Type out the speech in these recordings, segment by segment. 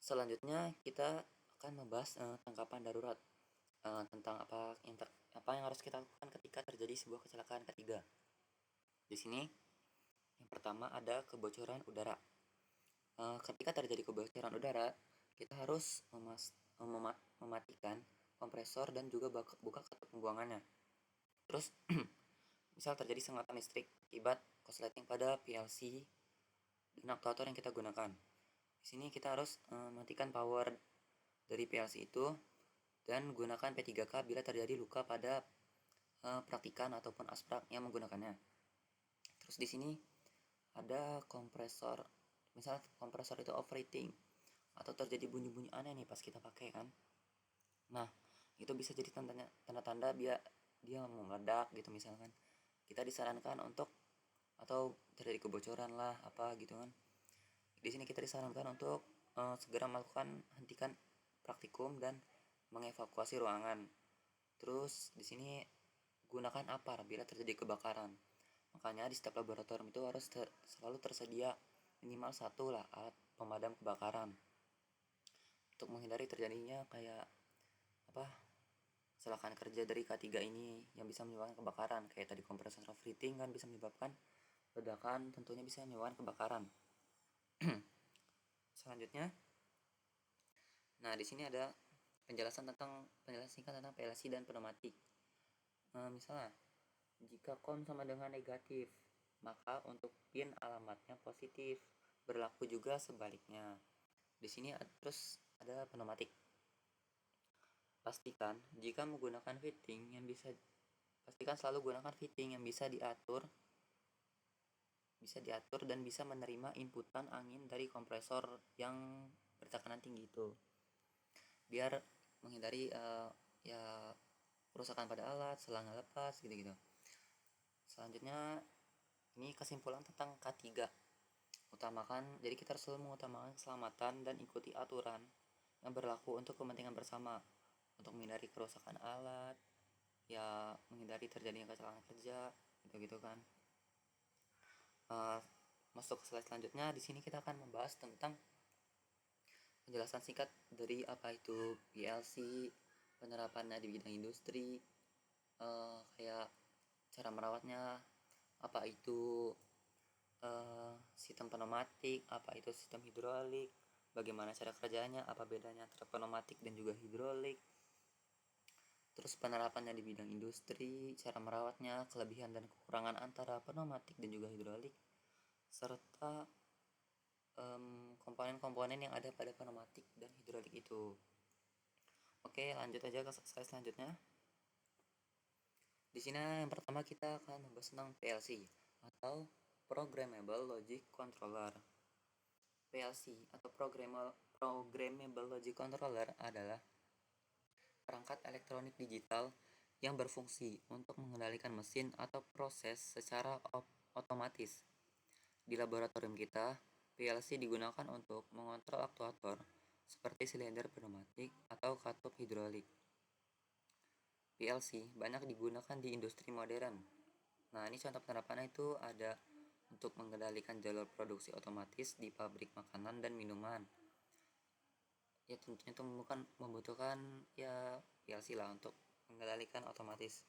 Selanjutnya kita akan membahas tanggapan darurat tentang apa yang harus kita lakukan ketika terjadi sebuah kecelakaan ketiga. Di sini yang pertama ada kebocoran udara. Ketika terjadi kebocoran udara, kita harus mematikan kompresor dan juga buka katup pembuangannya. Terus misal terjadi sengatan listrik akibat korsleting pada PLC dan aktuator yang kita gunakan. Di sini kita harus matikan power dari PLC itu dan gunakan P3K bila terjadi luka pada praktikan ataupun asprak yang menggunakannya. Terus di sini ada kompresor, misal kompresor itu overheating atau terjadi bunyi-bunyi aneh nih pas kita pakai kan. Nah, itu bisa jadi tanda-tanda dia mau meledak gitu misalkan. Kita disarankan untuk atau terjadi kebocoran lah apa gitu kan. Di sini kita disarankan untuk segera hentikan praktikum dan mengevakuasi ruangan. Terus di sini gunakan APAR bila terjadi kebakaran. Makanya di setiap laboratorium itu harus selalu tersedia minimal satu lah alat pemadam kebakaran untuk menghindari terjadinya kayak kecelakaan kerja dari K3 ini yang bisa menyebabkan kebakaran. Kayak tadi kompresor overheating kan bisa menyebabkan ledakan, tentunya bisa menyebabkan kebakaran. Selanjutnya, nah di sini ada penjelasan singkat tentang PLC dan pneumatik. Misalnya, jika COM sama dengan negatif, maka untuk pin alamatnya positif. Berlaku juga sebaliknya. Di sini terus ada pneumatik. Pastikan selalu gunakan fitting yang bisa diatur dan bisa menerima inputan angin dari kompresor yang bertekanan tinggi itu. Biar menghindari kerusakan pada alat, selangnya lepas gitu-gitu. Selanjutnya ini kesimpulan tentang K3. Jadi kita harus selalu mengutamakan keselamatan dan ikuti aturan yang berlaku untuk kepentingan bersama untuk menghindari kerusakan alat, menghindari terjadinya kecelakaan kerja, gitu-gitu kan. Masuk ke slide selanjutnya, di sini kita akan membahas tentang penjelasan singkat dari apa itu PLC, penerapannya di bidang industri, kayak cara merawatnya, apa itu sistem pneumatik, apa itu sistem hidrolik, bagaimana cara kerjanya, apa bedanya antara pneumatik dan juga hidrolik, terus penerapannya di bidang industri, cara merawatnya, kelebihan dan kekurangan antara pneumatik dan juga hidrolik, serta komponen-komponen yang ada pada pneumatik dan hidrolik itu. Oke, lanjut aja ke slide selanjutnya. Di sini yang pertama kita akan membahas tentang PLC atau Programmable Logic Controller. PLC atau Programmable Logic Controller adalah perangkat elektronik digital yang berfungsi untuk mengendalikan mesin atau proses secara otomatis. Di laboratorium kita, PLC digunakan untuk mengontrol aktuator seperti silinder pneumatik atau katup hidrolik. PLC banyak digunakan di industri modern. Nah, ini contoh penerapannya itu ada untuk mengendalikan jalur produksi otomatis di pabrik makanan dan minuman. Ya tentunya itu membutuhkan PLC lah untuk mengendalikan otomatis.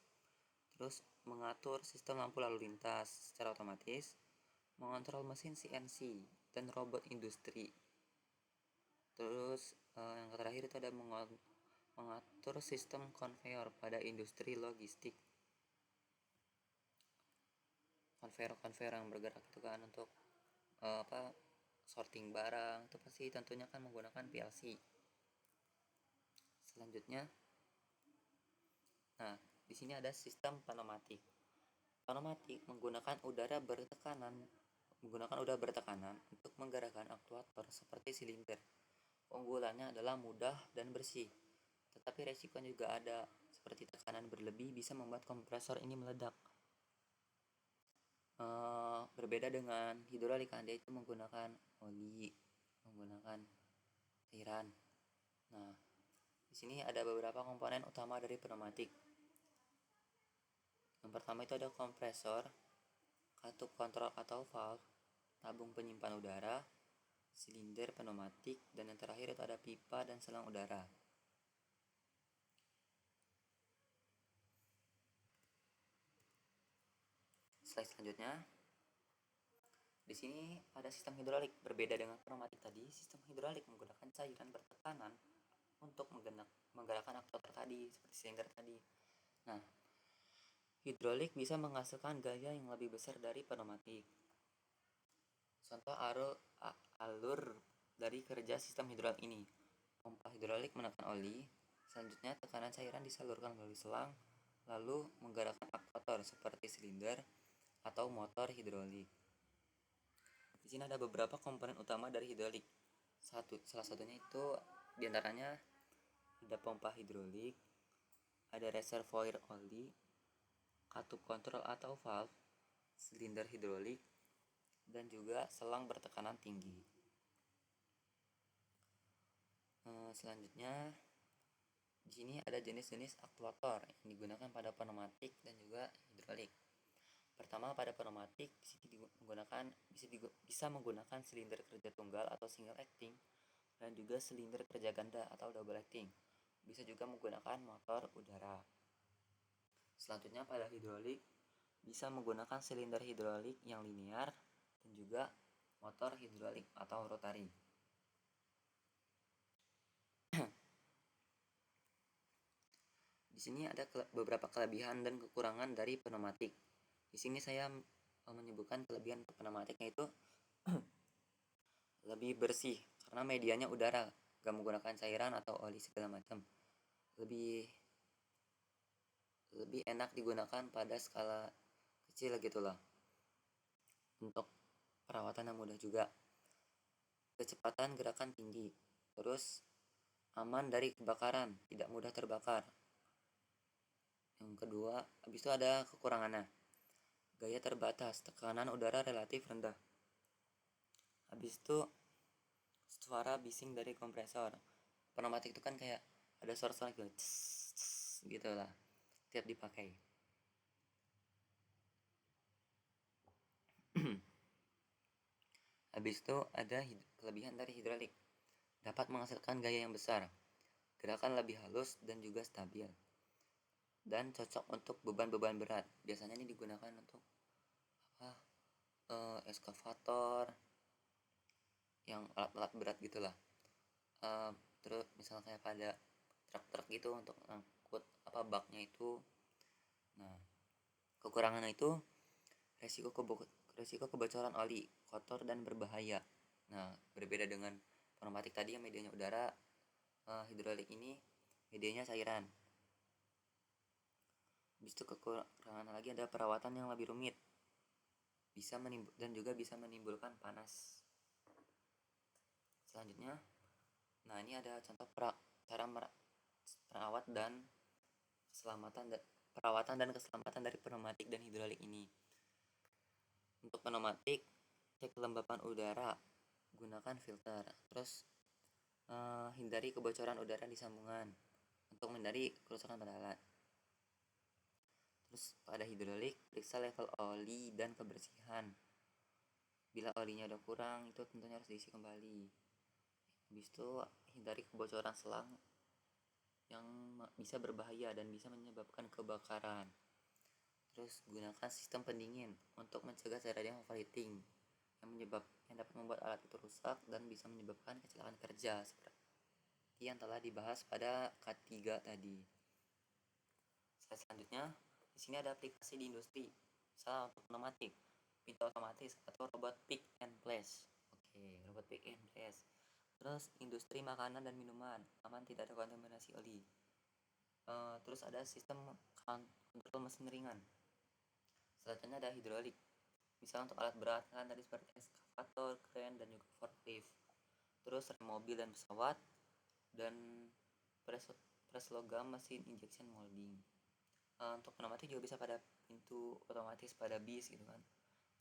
Terus mengatur sistem lampu lalu lintas secara otomatis, mengontrol mesin CNC dan robot industri. Terus yang terakhir itu ada mengatur sistem konveyor pada industri logistik. Konveyor yang bergerak itu kan untuk sorting barang itu pasti tentunya kan menggunakan PLC. Selanjutnya, nah di sini ada sistem pneumatik. Pneumatik menggunakan udara bertekanan untuk menggerakkan aktuator seperti silinder. Keunggulannya adalah mudah dan bersih, tetapi resikonya juga ada, seperti tekanan berlebih bisa membuat kompresor ini meledak. Berbeda dengan hidrolik, dia itu menggunakan oli, menggunakan cairan. Nah, di sini ada beberapa komponen utama dari pneumatik. Yang pertama itu ada kompresor, katup kontrol atau valve, tabung penyimpan udara, silinder pneumatik, dan yang terakhir itu ada pipa dan selang udara. Slide selanjutnya. Di sini ada sistem hidrolik. Berbeda dengan pneumatik tadi, sistem hidrolik menggunakan cairan bertekanan untuk menggerakkan aktuator tadi, seperti silinder tadi. Nah, hidrolik bisa menghasilkan gaya yang lebih besar dari pneumatik. Contoh alur dari kerja sistem hidrolik ini. Pompa hidrolik menekan oli, selanjutnya tekanan cairan disalurkan melalui selang, lalu menggerakkan aktuator seperti silinder atau motor hidrolik. Di sini ada beberapa komponen utama dari hidrolik. Salah satunya itu diantaranya ada pompa hidrolik, ada reservoir oli, katup kontrol atau valve, silinder hidrolik, dan juga selang bertekanan tinggi. Selanjutnya, di sini ada jenis-jenis aktuator yang digunakan pada pneumatik dan juga hidrolik. Pertama, pada pneumatik bisa menggunakan silinder kerja tunggal atau single acting dan juga silinder kerja ganda atau double acting. Bisa juga menggunakan motor udara. Selanjutnya, pada hidrolik bisa menggunakan silinder hidrolik yang linear dan juga motor hidrolik atau rotari. Di sini ada beberapa kelebihan dan kekurangan dari pneumatik. Di sini saya menyebutkan kelebihan pneumatiknya itu lebih bersih karena medianya udara, gak menggunakan cairan atau oli segala macam. Lebih enak digunakan pada skala kecil gitulah. Untuk perawatan yang mudah juga. Kecepatan gerakan tinggi. Terus aman dari kebakaran, tidak mudah terbakar. Yang kedua, habis itu ada kekurangannya. Gaya terbatas, tekanan udara relatif rendah. Habis itu suara bising dari kompresor. Pneumatik itu kan kayak ada suara-suara gitu, gitu lah, tiap dipakai. Habis itu ada kelebihan dari hidrolik. Dapat menghasilkan gaya yang besar, gerakan lebih halus dan juga stabil. Dan cocok untuk beban-beban berat. Biasanya ini digunakan untuk eskavator, yang alat-alat berat gitulah. Terus misalnya kayak pada truk-truk gitu untuk angkut baknya itu. Nah, kekurangannya itu resiko kebocoran oli, kotor dan berbahaya. Nah, berbeda dengan pneumatik tadi yang medianya udara, hidrolik ini medianya cairan. Habis itu kekurangan lagi ada perawatan yang lebih rumit. Dan juga bisa menimbulkan panas. Selanjutnya, nah ini ada contoh cara perawatan dan keselamatan dari pneumatik dan hidrolik ini. Untuk pneumatik, cek kelembapan udara, gunakan filter. Terus hindari kebocoran udara di sambungan untuk menghindari kerusakan pada alat. Terus pada hidrolik, periksa level oli dan kebersihan. Bila olinya udah kurang, itu tentunya harus diisi kembali. Habis itu hindari kebocoran selang yang bisa berbahaya dan bisa menyebabkan kebakaran. Terus gunakan sistem pendingin untuk mencegah terjadinya overheating yang dapat membuat alat itu rusak dan bisa menyebabkan kecelakaan kerja seperti yang telah dibahas pada K3 tadi. Selanjutnya, di sini ada aplikasi di industri. Misalnya untuk pneumatik, pintu otomatis atau robot pick and place. Oke, robot pick and place. Terus industri makanan dan minuman, aman tidak ada kontaminasi oli. Terus ada sistem kontrol mesin ringan. Selanjutnya ada hidrolik. Misalnya untuk alat berat kan tadi seperti eskavator, kren dan juga forklift. Terus rem mobil dan pesawat dan press logam mesin injection molding. Untuk pneumatik juga bisa pada pintu otomatis pada bis gitu kan.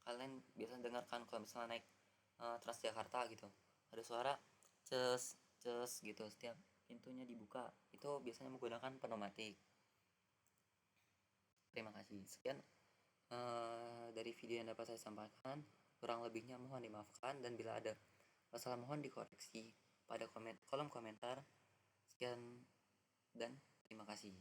Kalian biasa dengarkan kalau misalnya naik Transjakarta gitu, ada suara ces gitu setiap pintunya dibuka, itu biasanya menggunakan pneumatik. Terima kasih. Sekian dari video yang dapat saya sampaikan. Kurang lebihnya mohon dimaafkan, dan bila ada Masalah mohon dikoreksi pada kolom komentar. Sekian dan terima kasih.